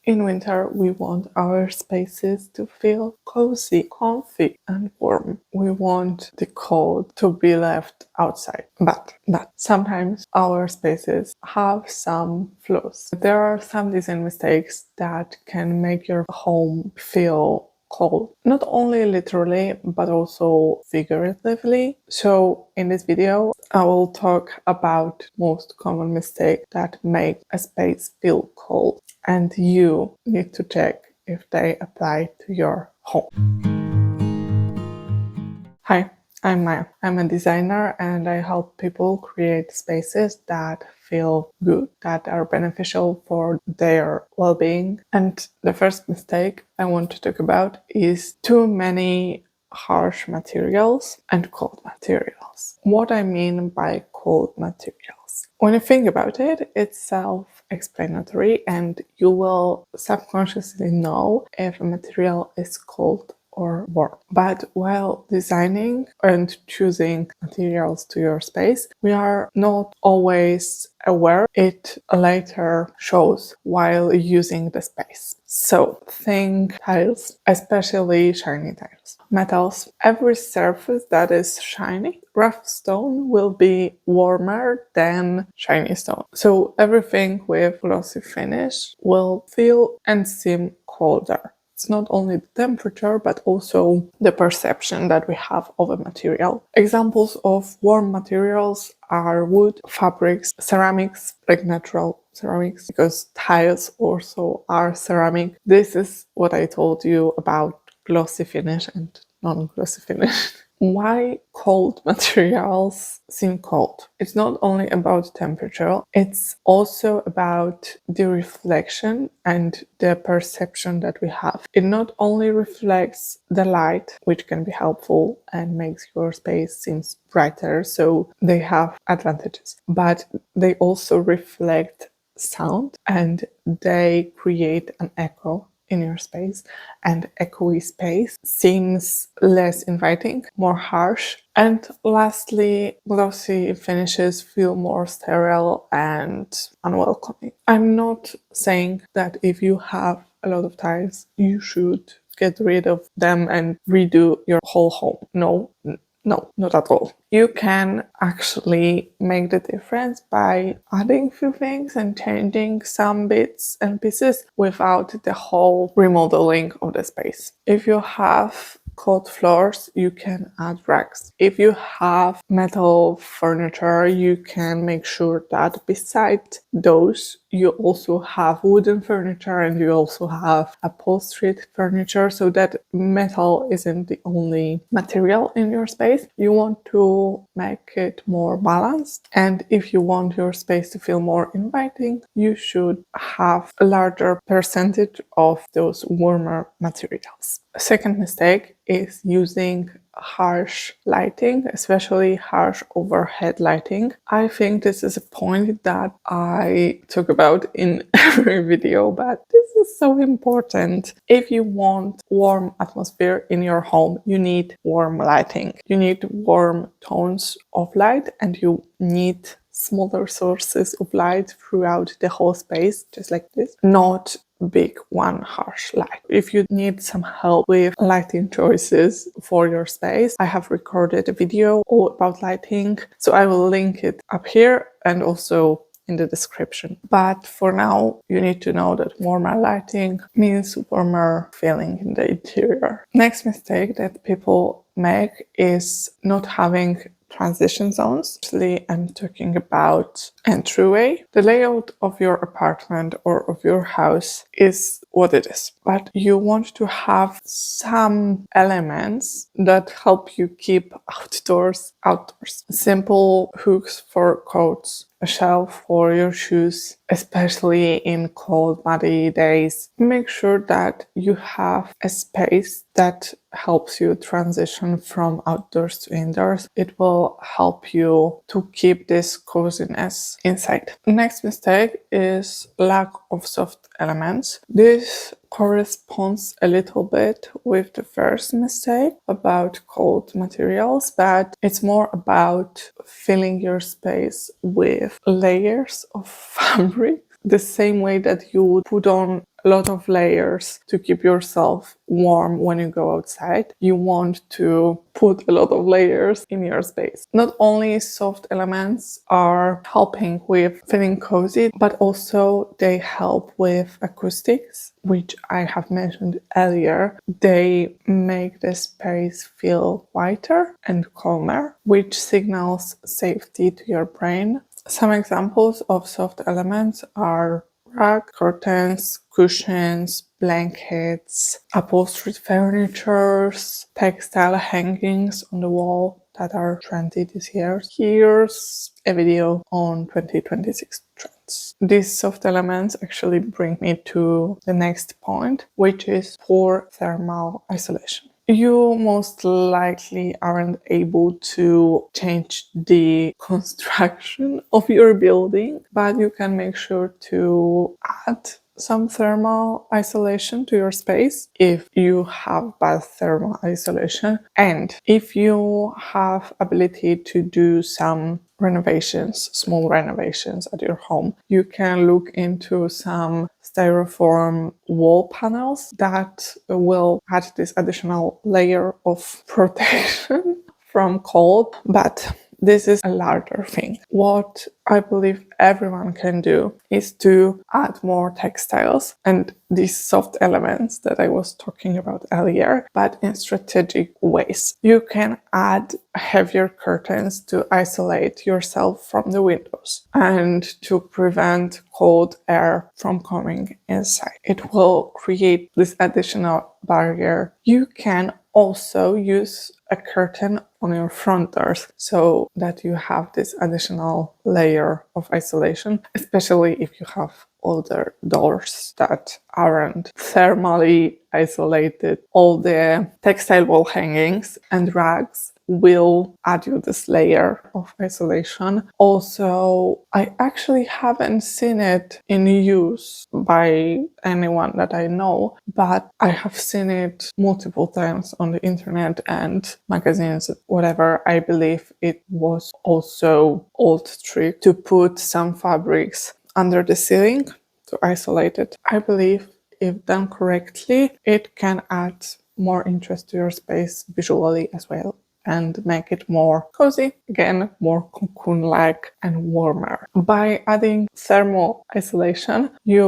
In winter, we want our spaces to feel cozy, comfy, and warm. We want the cold to be left outside. But sometimes our spaces have some flaws. There are some design mistakes that can make your home feel cold, not only literally but also figuratively. So in this video I will talk about most common mistakes that make a space feel cold, and you need to check if they apply to your home. Hi, I'm Maja. I'm a designer and I help people create spaces that feel good, that are beneficial for their well-being. And the first mistake I want to talk about is too many harsh materials and cold materials. What I mean by cold materials. When you think about it, it's self-explanatory and you will subconsciously know if a material is cold or warm. But while designing and choosing materials to your space, we are not always aware it later shows while using the space. So think tiles, especially shiny tiles. Metals, every surface that is shiny, rough stone will be warmer than shiny stone. So everything with glossy finish will feel and seem colder. It's not only the temperature, but also the perception that we have of a material. Examples of warm materials are wood, fabrics, ceramics, like natural ceramics, because tiles also are ceramic. This is what I told you about glossy finish and non-glossy finish. Why cold materials seem cold? It's not only about temperature, it's also about the reflection and the perception that we have. It not only reflects the light, which can be helpful and makes your space seem brighter, so they have advantages, but they also reflect sound and they create an echo in your space, and echoey space seems less inviting, more harsh. And lastly, glossy finishes feel more sterile and unwelcoming. I'm not saying that if you have a lot of tiles, you should get rid of them and redo your whole home. No, not at all. You can actually make the difference by adding few things and changing some bits and pieces without the whole remodeling of the space. If you have cold floors, you can add racks. If you have metal furniture, you can make sure that beside those you also have wooden furniture and you also have upholstered furniture, so that metal isn't the only material in your space. You want to make it more balanced, and if you want your space to feel more inviting, you should have a larger percentage of those warmer materials. A second mistake is using harsh lighting, especially harsh overhead lighting. I think this is a point that I talk about in every video, but this is so important. If you want warm atmosphere in your home, you need warm lighting. You need warm tones of light and you need smaller sources of light throughout the whole space, just like this. Not big one harsh light. If you need some help with lighting choices for your space, I have recorded a video all about lighting, so I will link it up here and also in the description. But for now, you need to know that warmer lighting means warmer feeling in the interior. Next mistake that people make is not having transition zones. Actually, I'm talking about entryway. The layout of your apartment or of your house is what it is, but you want to have some elements that help you keep outdoors. Simple hooks for coats, a shelf for your shoes, especially in cold, muddy days. Make sure that you have a space that helps you transition from outdoors to indoors. It will help you to keep this coziness inside. Next mistake is lack of soft elements. This corresponds a little bit with the first mistake about cold materials, but it's more about filling your space with layers of fabric, the same way that you would put on a lot of layers to keep yourself warm when you go outside. You want to put a lot of layers in your space. Not only soft elements are helping with feeling cozy, but also they help with acoustics, which I have mentioned earlier. They make the space feel quieter and calmer, which signals safety to your brain. Some examples of soft elements are rug, curtains, cushions, blankets, upholstered furniture, textile hangings on the wall that are trendy this year. Here's a video on 2026 trends. These soft elements actually bring me to the next point, which is poor thermal isolation. You most likely aren't able to change the construction of your building, but you can make sure to add some thermal isolation to your space if you have bad thermal isolation, and if you have ability to do some renovations, small renovations at your home, you can look into some styrofoam wall panels that will add this additional layer of protection from cold, but this is a larger thing. What I believe everyone can do is to add more textiles and these soft elements that I was talking about earlier, but in strategic ways. You can add heavier curtains to isolate yourself from the windows and to prevent cold air from coming inside. It will create this additional barrier. You can also use a curtain on your front doors so that you have this additional layer of isolation, especially if you have older doors that aren't thermally isolated. All the textile wall hangings and rugs will add you this layer of isolation. Also, I actually haven't seen it in use by anyone that I know, but I have seen it multiple times on the internet and magazines, whatever. I believe it was also old trick to put some fabrics under the ceiling to isolate it. I believe if done correctly, it can add more interest to your space visually as well and make it more cozy, again, more cocoon-like and warmer. By adding thermal isolation, you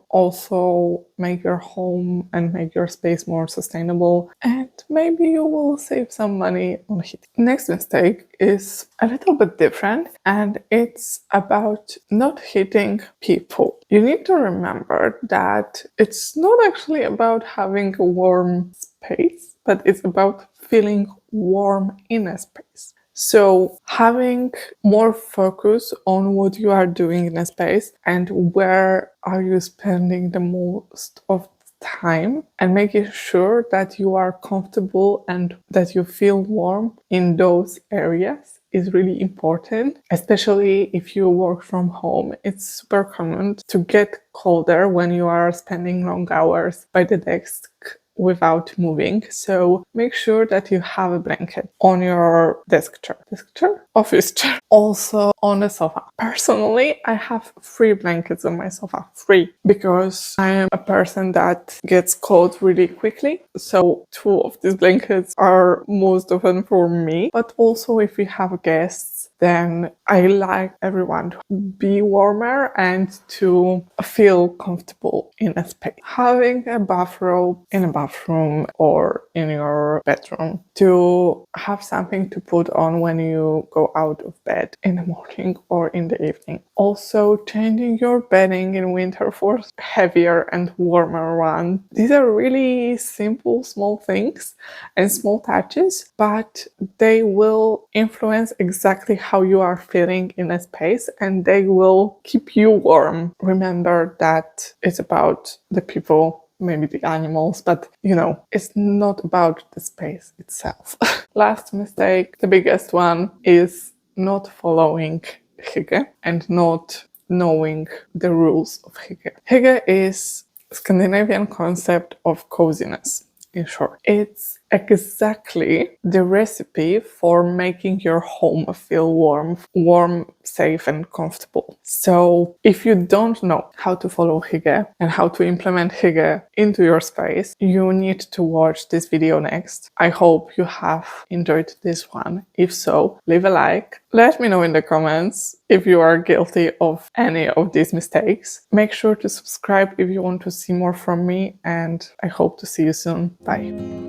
also make your home and make your space more sustainable, and maybe you will save some money on heat. Next mistake is a little bit different, and it's about not hitting people. You need to remember that it's not actually about having a warm space, but it's about feeling warm in a space. So having more focus on what you are doing in a space and where are you spending the most of the time, and making sure that you are comfortable and that you feel warm in those areas is really important, especially if you work from home. It's super common to get colder when you are spending long hours by the desk without moving. So make sure that you have a blanket on your desk chair, office chair, also on the sofa. Personally, I have 3 blankets on my sofa, 3, because I am a person that gets cold really quickly. So 2 of these blankets are most often for me, but also if we have guests, then I like everyone to be warmer and to feel comfortable in a space. Having a bathrobe in a bathroom or in your bedroom, to have something to put on when you go out of bed in the morning or in the evening. Also, changing your bedding in winter for heavier and warmer one. These are really simple, small things and small touches, but they will influence exactly how you are feeling in a space, and they will keep you warm. Remember that it's about the people, maybe the animals, but it's not about the space itself. Last mistake, the biggest one, is not following hygge and not knowing the rules of hygge. Hygge is Scandinavian concept of coziness. In short, it's exactly the recipe for making your home feel warm, safe, and comfortable. So if you don't know how to follow hygge and how to implement hygge into your space, you need to watch this video next. I hope you have enjoyed this one. If so, leave a like. Let me know in the comments if you are guilty of any of these mistakes. Make sure to subscribe if you want to see more from me, and I hope to see you soon. Bye.